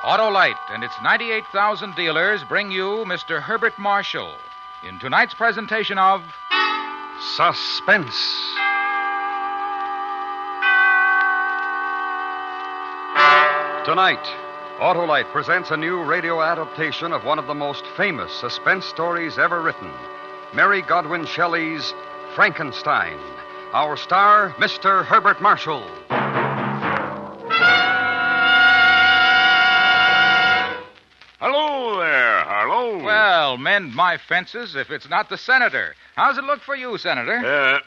Autolite and its 98,000 dealers bring you Mr. Herbert Marshall in tonight's presentation of Suspense. Tonight, Autolite presents a new radio adaptation of one of the most famous suspense stories ever written, Mary Godwin Shelley's Frankenstein. Our star, Mr. Herbert Marshall. Hello there, Harlow. Well, mend my fences if it's not the senator. How's it look for you, Senator?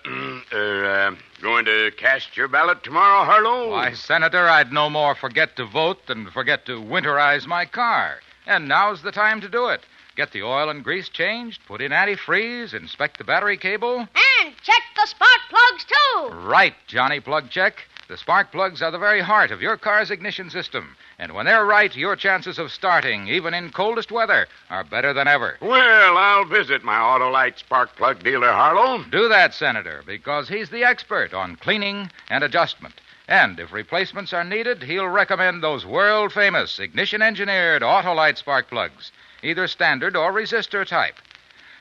Going to cast your ballot tomorrow, Harlow? Why, Senator, I'd no more forget to vote than forget to winterize my car. And now's the time to do it. Get the oil and grease changed, put in antifreeze, inspect the battery cable. And check the spark plugs, too. Right, Johnny Plug Check. The spark plugs are the very heart of your car's ignition system. And when they're right, your chances of starting, even in coldest weather, are better than ever. Well, I'll visit my Autolite spark plug dealer, Harlow. Do that, Senator, because he's the expert on cleaning and adjustment. And if replacements are needed, he'll recommend those world-famous ignition-engineered Autolite spark plugs, either standard or resistor type.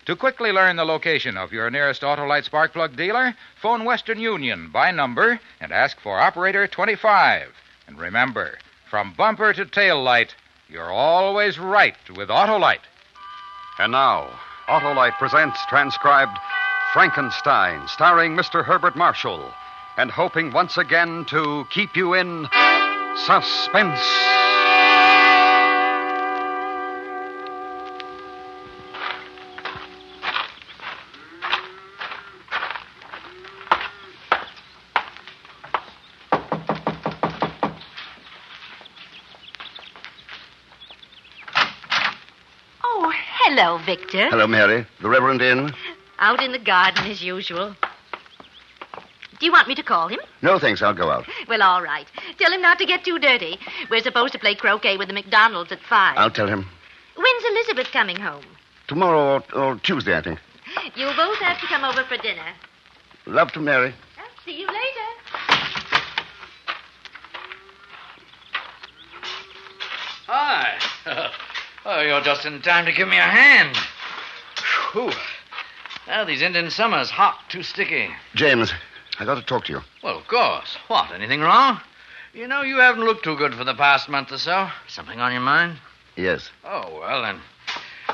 To quickly learn the location of your nearest Autolite spark plug dealer, phone Western Union by number and ask for Operator 25. And remember, from bumper to tail light, you're always right with Autolite. And now, Autolite presents transcribed Frankenstein, starring Mr. Herbert Marshall, and hoping once again to keep you in suspense. Hello, Victor. Hello, Mary. The Reverend in? Out in the garden as usual. Do you want me to call him? No, thanks. I'll go out. Well, all right. Tell him not to get too dirty. We're supposed to play croquet with the McDonald's at 5. I'll tell him. When's Elizabeth coming home? Tomorrow or Tuesday, I think. You'll both have to come over for dinner. Love to Mary. I'll see you later. Hi. Oh, you're just in time to give me a hand. Whew. Now, these Indian summers, hot, too sticky. James, I got to talk to you. Well, of course. What, anything wrong? You know, you haven't looked too good for the past month or so. Something on your mind? Yes. Oh, well, then.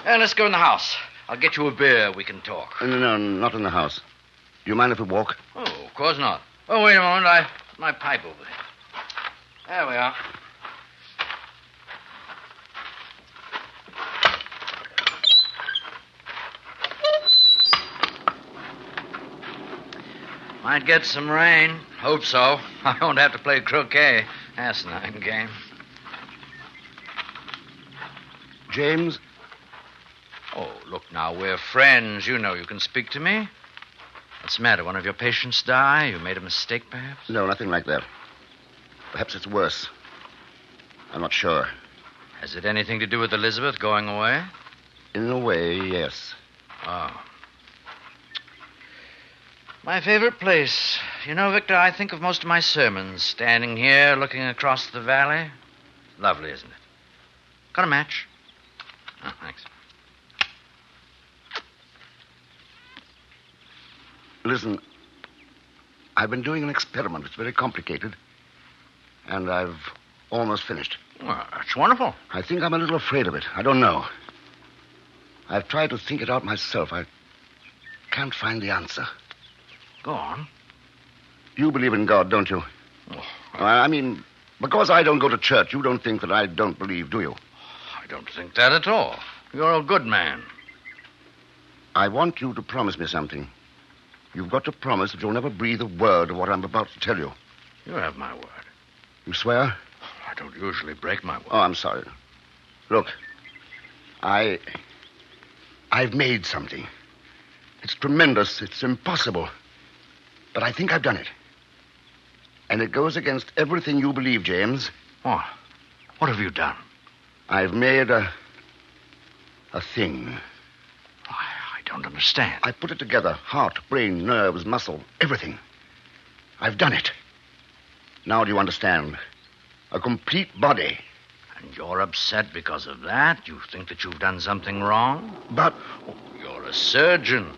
Let's go in the house. I'll get you a beer. We can talk. No, not in the house. Do you mind if we walk? Oh, of course not. Oh, wait a moment. I put my pipe over here. There we are. Might get some rain. Hope so. I won't have to play croquet. Asinine game. James? Oh, look now, we're friends. You know you can speak to me. What's the matter? One of your patients die? You made a mistake, perhaps? No, nothing like that. Perhaps it's worse. I'm not sure. Has it anything to do with Elizabeth going away? In a way, yes. Oh. My favorite place. You know, Victor, I think of most of my sermons standing here looking across the valley. Lovely, isn't it? Got a match? Oh, thanks. Listen, I've been doing an experiment. It's very complicated. And I've almost finished. Well, that's wonderful. I think I'm a little afraid of it. I don't know. I've tried to think it out myself. I can't find the answer. Go on. You believe in God, don't you? Oh, I mean, because I don't go to church, you don't think that I don't believe, do you? I don't think that at all. You're a good man. I want you to promise me something. You've got to promise that you'll never breathe a word of what I'm about to tell you. You have my word. You swear? I don't usually break my word. Oh, I'm sorry. Look, I've made something. It's tremendous. It's impossible. But I think I've done it. And it goes against everything you believe, James. What? What have you done? I've made a thing. I don't understand. I put it together. Heart, brain, nerves, muscle, everything. I've done it. Now do you understand? A complete body. And you're upset because of that? You think that you've done something wrong? But You're a surgeon.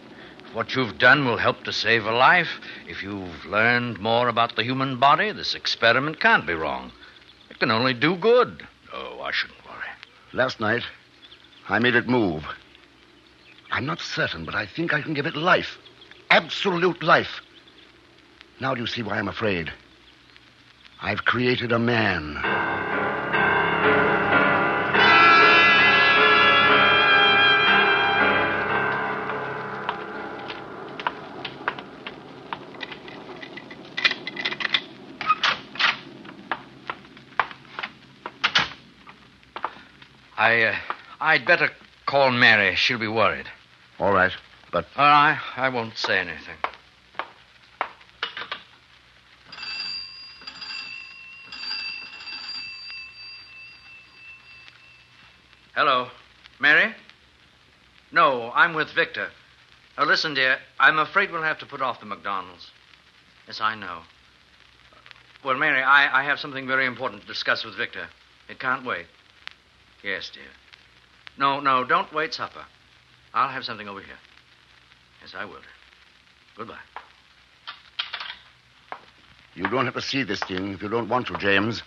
If what you've done will help to save a life, if you've learned more about the human body, this experiment can't be wrong. It can only do good. Oh, I shouldn't worry. last night, I made it move. I'm not certain, but I think I can give it life. Absolute life. Now do you see why I'm afraid? I've created a man. I'd better call Mary. She'll be worried. All right, but... I won't say anything. Hello. Mary? No, I'm with Victor. Now, listen, dear, I'm afraid we'll have to put off the McDonald's. Yes, I know. Well, Mary, I have something very important to discuss with Victor. It can't wait. Yes, dear. No, don't wait supper. I'll have something over here. Yes, I will. Goodbye. You don't have to see this thing if you don't want to, James.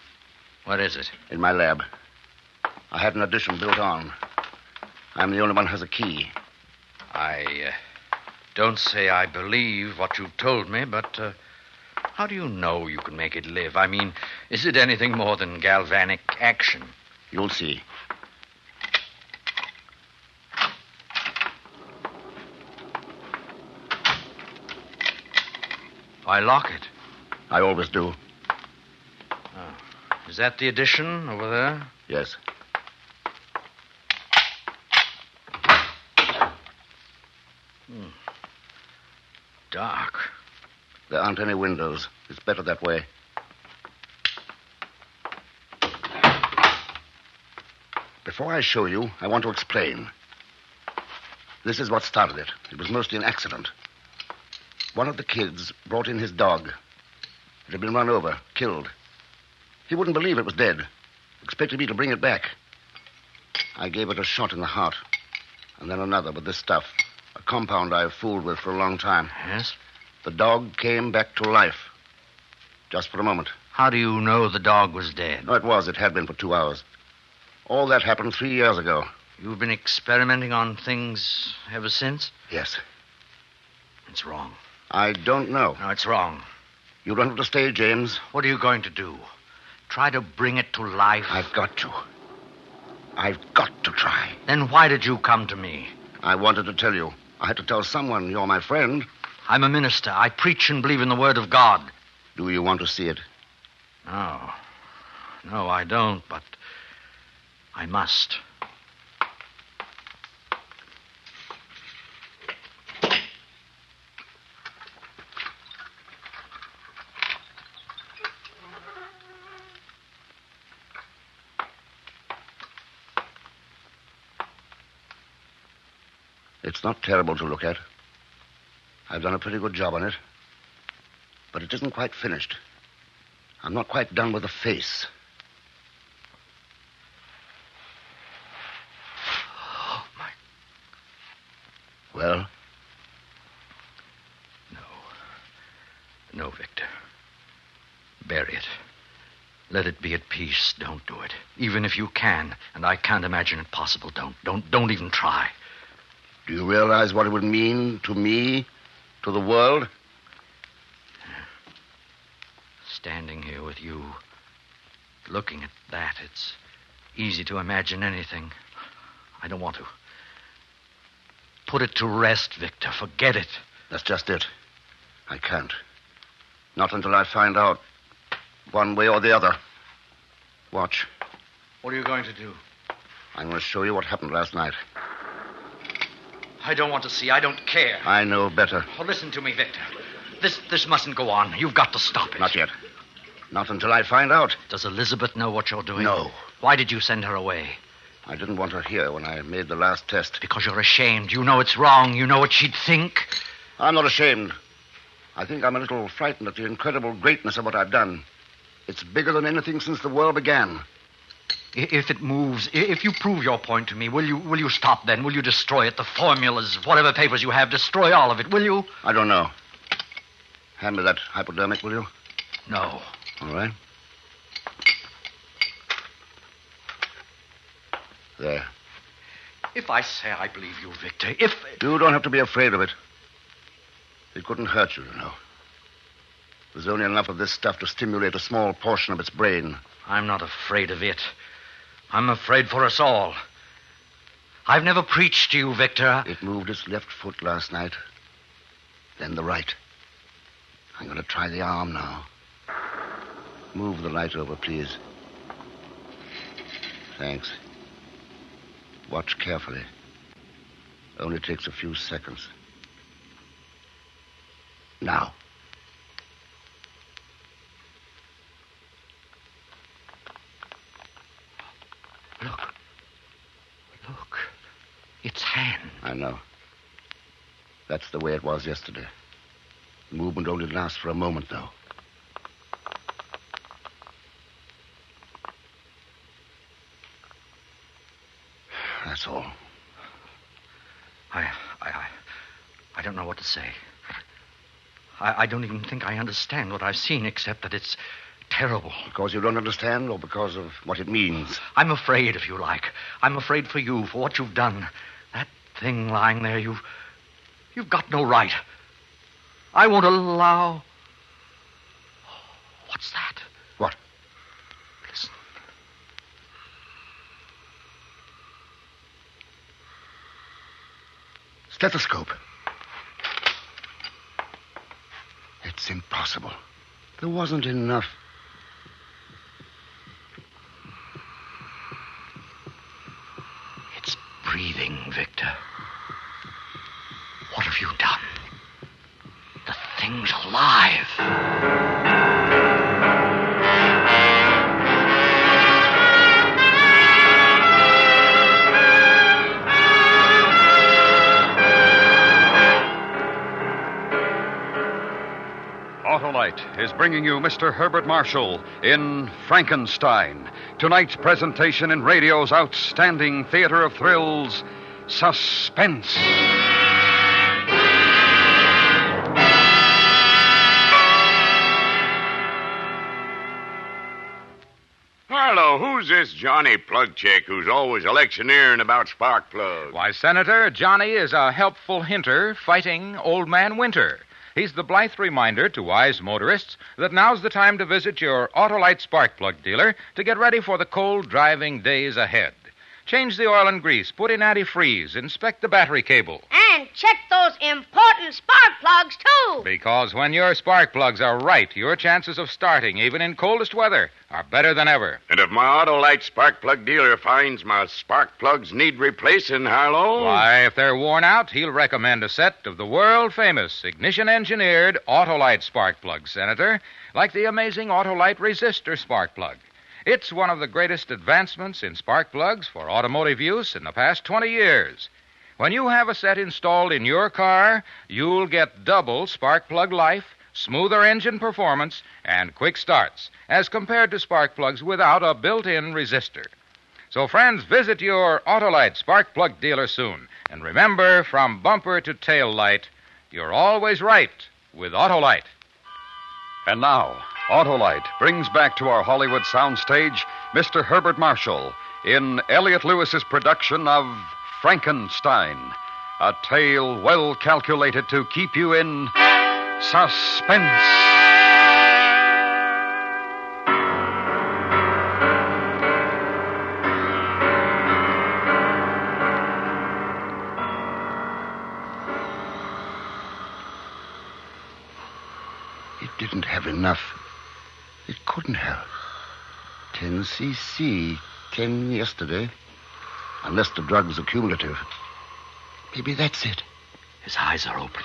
What is it? In my lab. I had an addition built on. I'm the only one who has a key. I don't say I believe what you've told me, but how do you know you can make it live? I mean, is it anything more than galvanic action? You'll see. Why lock it? I always do. Oh. Is that the addition over there? Yes. Dark. There aren't any windows. It's better that way. Before I show you, I want to explain. This is what started it. It was mostly an accident. One of the kids brought in his dog. It had been run over, killed. He wouldn't believe it was dead. Expected me to bring it back. I gave it a shot in the heart. And then another with this stuff. A compound I've fooled with for a long time. Yes? The dog came back to life. Just for a moment. How do you know the dog was dead? No, it was. It had been for 2 hours. All that happened 3 years ago. You've been experimenting on things ever since? Yes. It's wrong. I don't know. No, it's wrong. You don't have to stay, James. What are you going to do? Try to bring it to life? I've got to. I've got to try. Then why did you come to me? I wanted to tell you. I had to tell someone you're my friend. I'm a minister. I preach and believe in the word of God. Do you want to see it? No. No, I don't, but I must. It's not terrible to look at. I've done a pretty good job on it. But it isn't quite finished. I'm not quite done with the face. Oh, my... Well? No, Victor. Bury it. Let it be at peace. Don't do it. Even if you can, and I can't imagine it possible, don't even try. Do you realize what it would mean to me, to the world? Standing here with you, looking at that, it's easy to imagine anything. I don't want to. Put it to rest, Victor. Forget it. That's just it. I can't. Not until I find out one way or the other. Watch. What are you going to do? I'm going to show you what happened last night. I don't want to see. I don't care. I know better. Oh, listen to me, Victor. This mustn't go on. You've got to stop it. Not yet. Not until I find out. Does Elizabeth know what you're doing? No. Why did you send her away? I didn't want her here when I made the last test. Because you're ashamed. You know it's wrong. You know what she'd think. I'm not ashamed. I think I'm a little frightened at the incredible greatness of what I've done. It's bigger than anything since the world began. If it moves, if you prove your point to me, will you stop then? Will you destroy it? The formulas, whatever papers you have, destroy all of it, will you? I don't know. Hand me that hypodermic, will you? No. All right. There. If I say I believe you, Victor, if... You don't have to be afraid of it. It couldn't hurt you, you know. There's only enough of this stuff to stimulate a small portion of its brain. I'm not afraid of it. I'm afraid for us all. I've never preached to you, Victor. It moved its left foot last night. Then the right. I'm going to try the arm now. Move the light over, please. Thanks. Watch carefully. Only takes a few seconds. Now. Look. Its hand. I know. That's the way it was yesterday. The movement only lasts for a moment, though. That's all. I don't know what to say. I don't even think I understand what I've seen, except that it's terrible. Because you don't understand, or because of what it means? I'm afraid, if you like. I'm afraid for you, for what you've done. That thing lying there, you've got no right. I won't allow... What's that? What? Listen. Stethoscope. It's impossible. There wasn't enough. It's breathing, Victor. What have you done? The thing's alive. Autolite is bringing you Mr. Herbert Marshall in Frankenstein. Tonight's presentation in radio's outstanding theater of thrills, Suspense. Harlow, who's this Johnny Plugcheck who's always electioneering about spark plugs? Why, Senator, Johnny is a helpful hinter fighting Old Man Winter. He's the blithe reminder to wise motorists that now's the time to visit your Autolite spark plug dealer to get ready for the cold driving days ahead. Change the oil and grease, put in antifreeze, inspect the battery cable. And check those important spark plugs, too. Because when your spark plugs are right, your chances of starting, even in coldest weather, are better than ever. And if my Autolite spark plug dealer finds my spark plugs need replacing, Harlow... Why, if they're worn out, he'll recommend a set of the world-famous ignition-engineered Autolite spark plugs, Senator, like the amazing Autolite resistor spark plug. It's one of the greatest advancements in spark plugs for automotive use in the past 20 years. When you have a set installed in your car, you'll get double spark plug life, smoother engine performance, and quick starts, as compared to spark plugs without a built-in resistor. So, friends, visit your Autolite spark plug dealer soon. And remember, from bumper to tail light, you're always right with Autolite. And now, Autolite brings back to our Hollywood soundstage Mr. Herbert Marshall in Elliot Lewis's production of Frankenstein, a tale well calculated to keep you in suspense. It didn't have enough. It couldn't have. 10 cc, 10 yesterday. Unless the drug's accumulative. Maybe that's it. His eyes are open.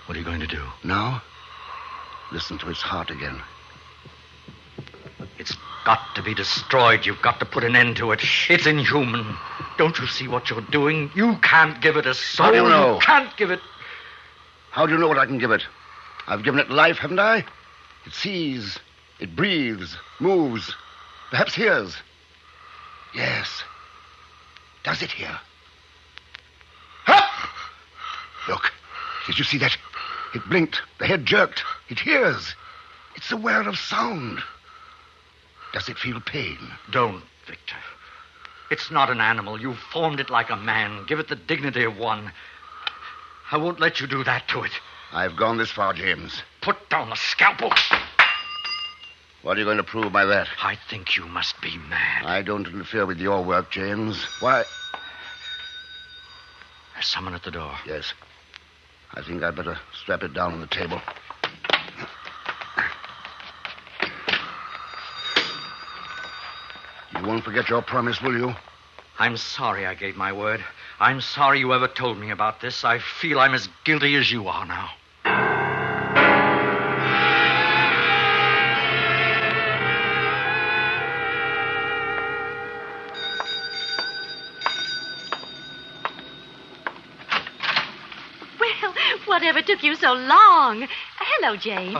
What are you going to do? Now, listen to his heart again. It's got to be destroyed. You've got to put an end to it. It's inhuman. Don't you see what you're doing? You can't give it a soul. How do you know? You can't give it... How do you know what I can give it? I've given it life, haven't I? It sees, it breathes, moves. Perhaps hears. Yes. Does it hear? Ha! Look. Did you see that? It blinked. The head jerked. It hears. It's aware of sound. Does it feel pain? Don't, Victor. It's not an animal. You've formed it like a man. Give it the dignity of one. I won't let you do that to it. I've gone this far, James. Put down the scalpel. What are you going to prove by that? I think you must be mad. I don't interfere with your work, James. Why? There's someone at the door. Yes. I think I'd better strap it down on the table. You won't forget your promise, will you? I'm sorry I gave my word. I'm sorry you ever told me about this. I feel I'm as guilty as you are now. Well, whatever took you so long? Hello, James.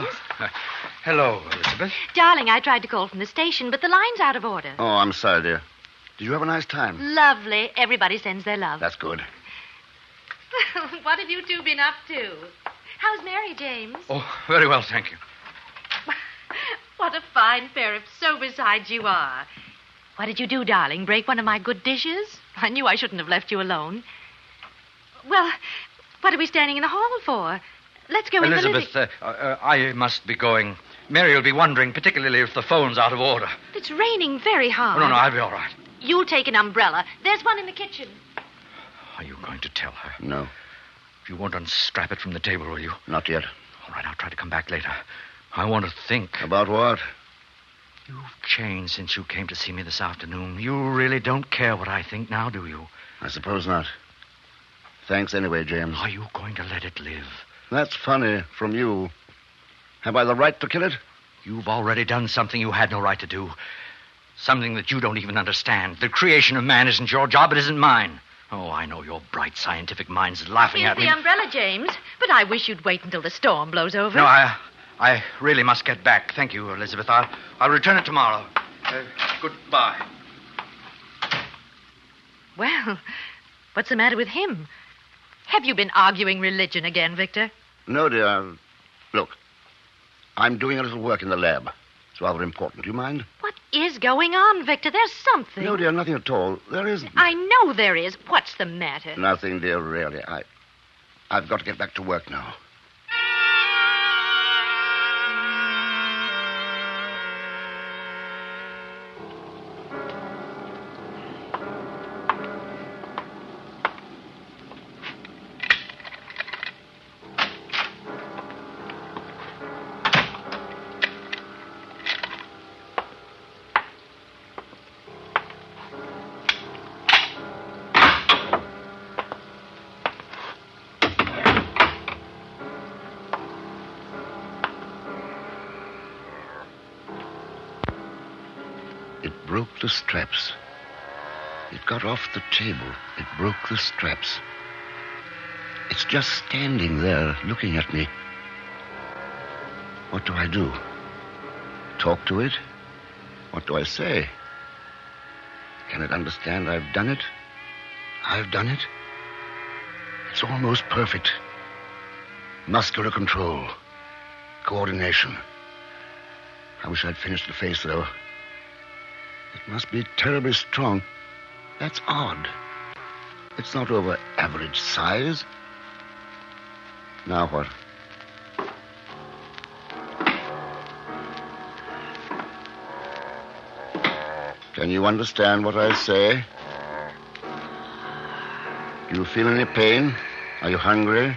Hello, Elizabeth. Darling, I tried to call from the station, but the line's out of order. Oh, I'm sorry, dear. Did you have a nice time? Lovely. Everybody sends their love. That's good. What have you two been up to? How's Mary, James? Oh, very well, thank you. What a fine pair of sober-sides you are. What did you do, darling? Break one of my good dishes? I knew I shouldn't have left you alone. Well, what are we standing in the hall for? Let's go in the Elizabeth, I must be going. Mary will be wondering, particularly if the phone's out of order. It's raining very hard. Oh, no, I'll be all right. You'll take an umbrella. There's one in the kitchen. Are you going to tell her? No, You won't unstrap it from the table, will you? not yet. All right, I'll try to come back later. I want to think. About what? You've changed since you came to see me this afternoon. You really don't care what I think now, do you? I suppose not. Thanks anyway, James. Are you going to let it live? That's funny from you. Have I the right to kill it? You've already done something you had no right to do. Something that you don't even understand. The creation of man isn't your job, it isn't mine. Oh, I know your bright scientific mind's laughing Here's at me. the umbrella, James. But I wish you'd wait until the storm blows over. No, I really must get back. Thank you, Elizabeth. I'll return it tomorrow. Goodbye. Well, what's the matter with him? Have you been arguing religion again, Victor? No, dear. Look, I'm doing a little work in the lab. It's rather important. Do you mind? What is going on, Victor? There's something. No, dear, nothing at all. There isn't. I know there is. What's the matter? Nothing, dear, really. I've got to get back to work now. It broke the straps. It got off the table. It broke the straps. It's just standing there looking at me. What do I do? Talk to it? What do I say? Can it understand I've done it? I've done it? It's almost perfect. Muscular control. Coordination. I wish I'd finished the face, though. It must be terribly strong. That's odd. It's not over average size. Now what? Can you understand what I say? Do you feel any pain? Are you hungry?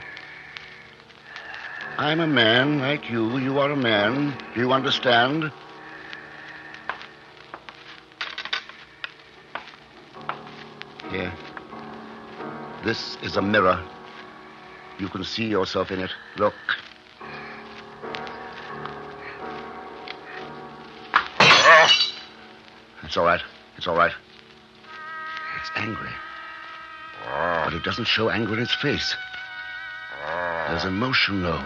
I'm a man like you. You are a man. Do you understand? Here. This is a mirror. You can see yourself in it. Look. It's all right. It's all right. It's angry. But it doesn't show anger in its face. There's emotion, though.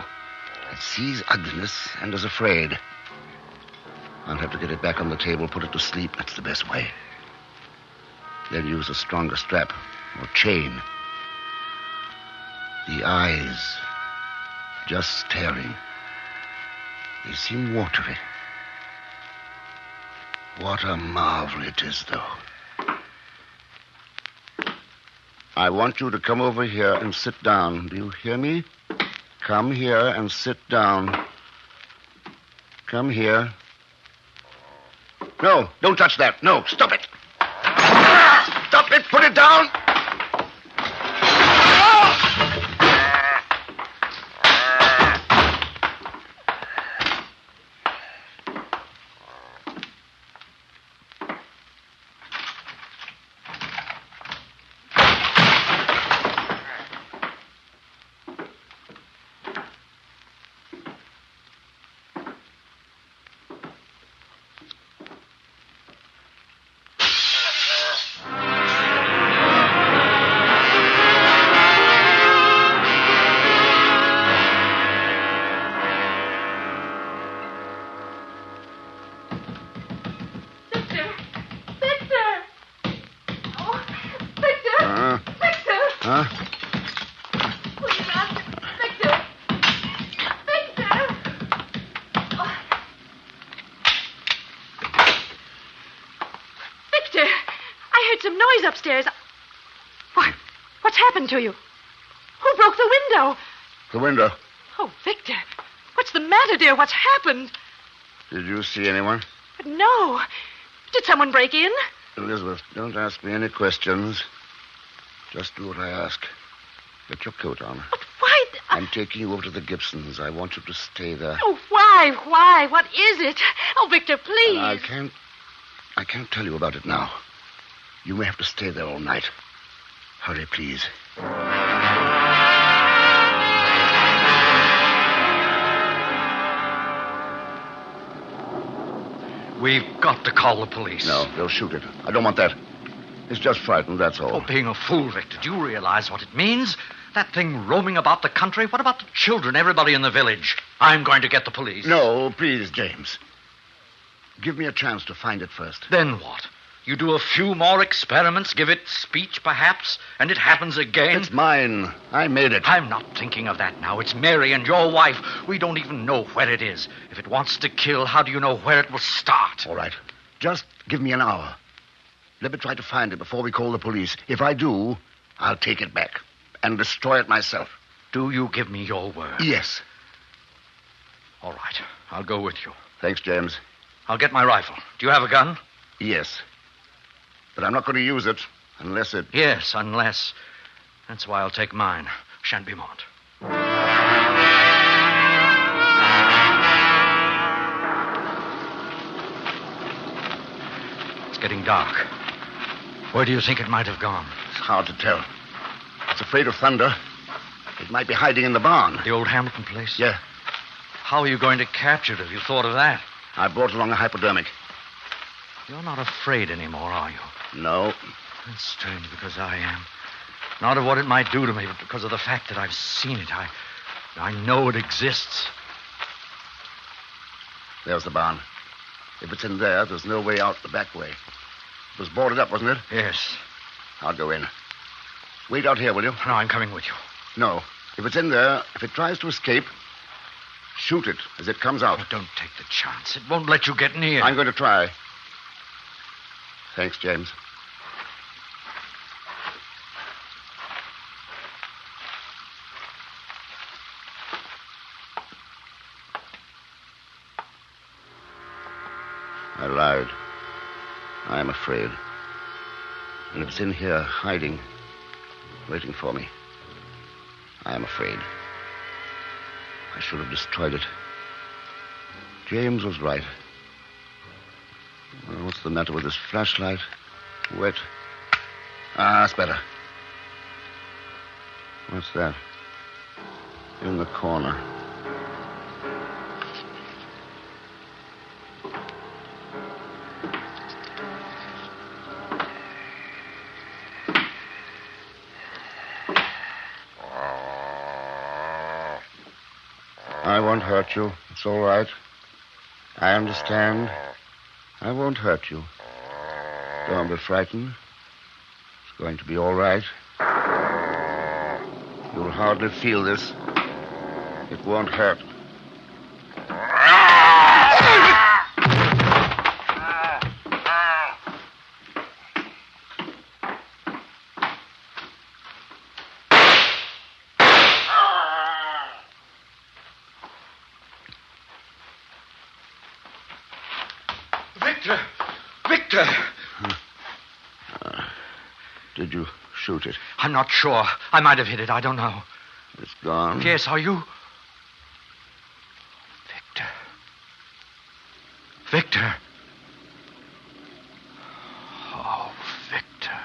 It sees ugliness and is afraid. I'll have to get it back on the table, put it to sleep. That's the best way. Then use a stronger strap or chain. The eyes, just staring. They seem watery. What a marvel it is, though. I want you to come over here and sit down. Do you hear me? Come here and sit down. Come here. No, don't touch that. No, stop it. Stop it. Put it down. Huh? Please, Victor. Victor, I heard some noise upstairs. What's happened to you? Who broke the window? The window. Oh, Victor, what's the matter, dear? What's happened? Did you see anyone? No. Did someone break in? Elizabeth, don't ask me any questions. Just do what I ask. Get your coat on. But why? I'm taking you over to the Gibsons. I want you to stay there. Oh, why? Why? What is it? Oh, Victor, please. I can't tell you about it now. You may have to stay there all night. Hurry, please. We've got to call the police. No, they'll shoot it. I don't want that. It's just frightened, that's all. Oh, being a fool, Victor. Do you realize what it means? That thing roaming about the country? What about the children, everybody in the village? I'm going to get the police. No, please, James. Give me a chance to find it first. Then what? You do a few more experiments, give it speech, perhaps, and it happens again? It's mine. I made it. I'm not thinking of that now. It's Mary and your wife. We don't even know where it is. If it wants to kill, how do you know where it will start? All right. Just give me an hour. Let me try to find it before we call the police. If I do, I'll take it back and destroy it myself. Do you give me your word? Yes. All right. I'll go with you. Thanks, James. I'll get my rifle. Do you have a gun? Yes. But I'm not going to use it unless it... Yes, unless. That's why I'll take mine. Shan't be mount. It's getting dark. Where do you think it might have gone? It's hard to tell. It's afraid of thunder. It might be hiding in the barn. The old Hamilton place? Yeah. How are you going to capture it? Have you thought of that? I brought along a hypodermic. You're not afraid anymore, are you? No. That's strange, because I am. Not of what it might do to me, but because of the fact that I've seen it. I know it exists. There's the barn. If it's in there, there's no way out the back way. It was boarded up, wasn't it? Yes. I'll go in. Wait out here, will you? No, I'm coming with you. No. If it's in there, if it tries to escape, shoot it as it comes out. Oh, don't take the chance. It won't let you get near. I'm going to try. Thanks, James. I lied. I am afraid. And if it's in here, hiding, waiting for me, I am afraid. I should have destroyed it. James was right. Well, what's the matter with this flashlight? Wet. Ah, that's better. What's that? In the corner. I won't hurt you. It's all right. I understand. I won't hurt you. Don't be frightened. It's going to be all right. You'll hardly feel this. It won't hurt. Victor! Did you shoot it? I'm not sure. I might have hit it. I don't know. It's gone? Yes, are you? Victor. Oh, Victor.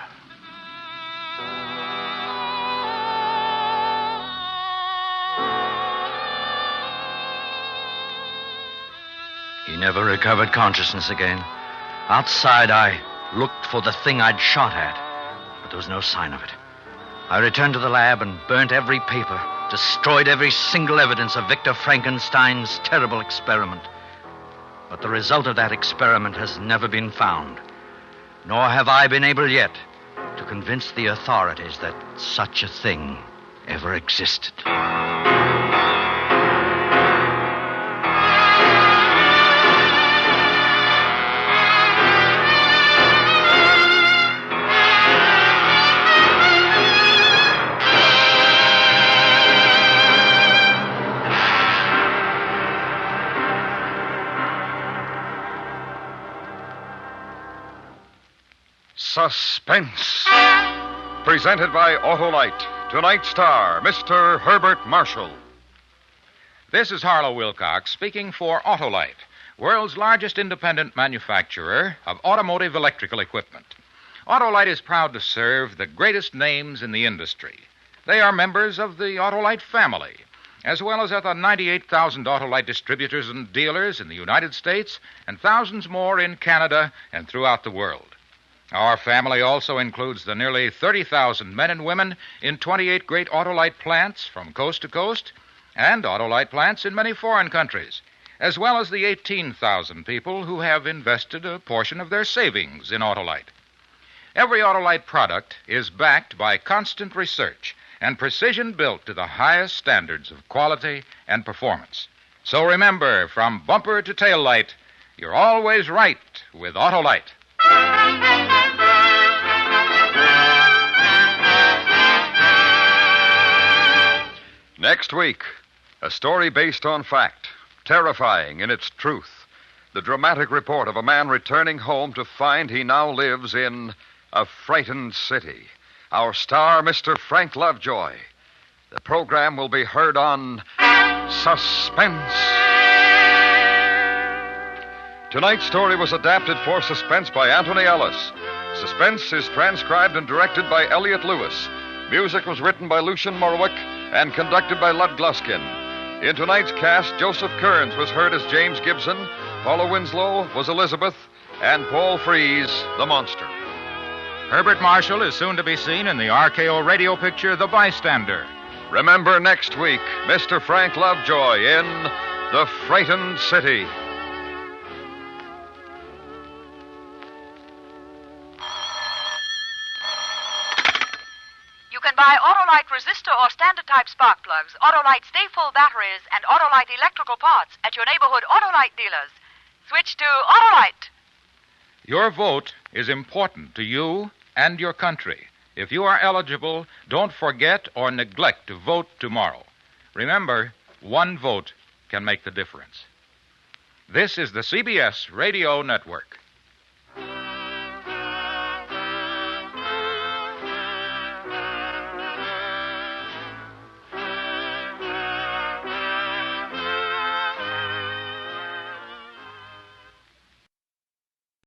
He never recovered consciousness again. Outside, I looked for the thing I'd shot at, but there was no sign of it. I returned to the lab and burnt every paper, destroyed every single evidence of Victor Frankenstein's terrible experiment. But the result of that experiment has never been found, nor have I been able yet to convince the authorities that such a thing ever existed. Suspense. Presented by Autolite. Tonight's star, Mr. Herbert Marshall. This is Harlow Wilcox speaking for Autolite, world's largest independent manufacturer of automotive electrical equipment. Autolite is proud to serve the greatest names in the industry. They are members of the Autolite family, as well as other 98,000 Autolite distributors and dealers in the United States and thousands more in Canada and throughout the world. Our family also includes the nearly 30,000 men and women in 28 great Autolite plants from coast to coast and Autolite plants in many foreign countries, as well as the 18,000 people who have invested a portion of their savings in Autolite. Every Autolite product is backed by constant research and precision built to the highest standards of quality and performance. So remember, from bumper to tail light, you're always right with Autolite. Next week, a story based on fact, terrifying in its truth. The dramatic report of a man returning home to find he now lives in a frightened city. Our star, Mr. Frank Lovejoy. The program will be heard on Suspense. Tonight's story was adapted for Suspense by Anthony Ellis. Suspense is transcribed and directed by Elliot Lewis. Music was written by Lucian Morwick and conducted by Lud Gluskin. In tonight's cast, Joseph Kearns was heard as James Gibson, Paula Winslow was Elizabeth, and Paul Frees, the monster. Herbert Marshall is soon to be seen in the RKO radio picture, The Bystander. Remember next week, Mr. Frank Lovejoy in The Frightened City. You can buy Autolite resistor or standard type spark plugs, Autolite stay full batteries, and Autolite electrical parts at your neighborhood Autolite dealers. Switch to Autolite. Your vote is important to you and your country. If you are eligible, don't forget or neglect to vote tomorrow. Remember, one vote can make the difference. This is the CBS Radio Network.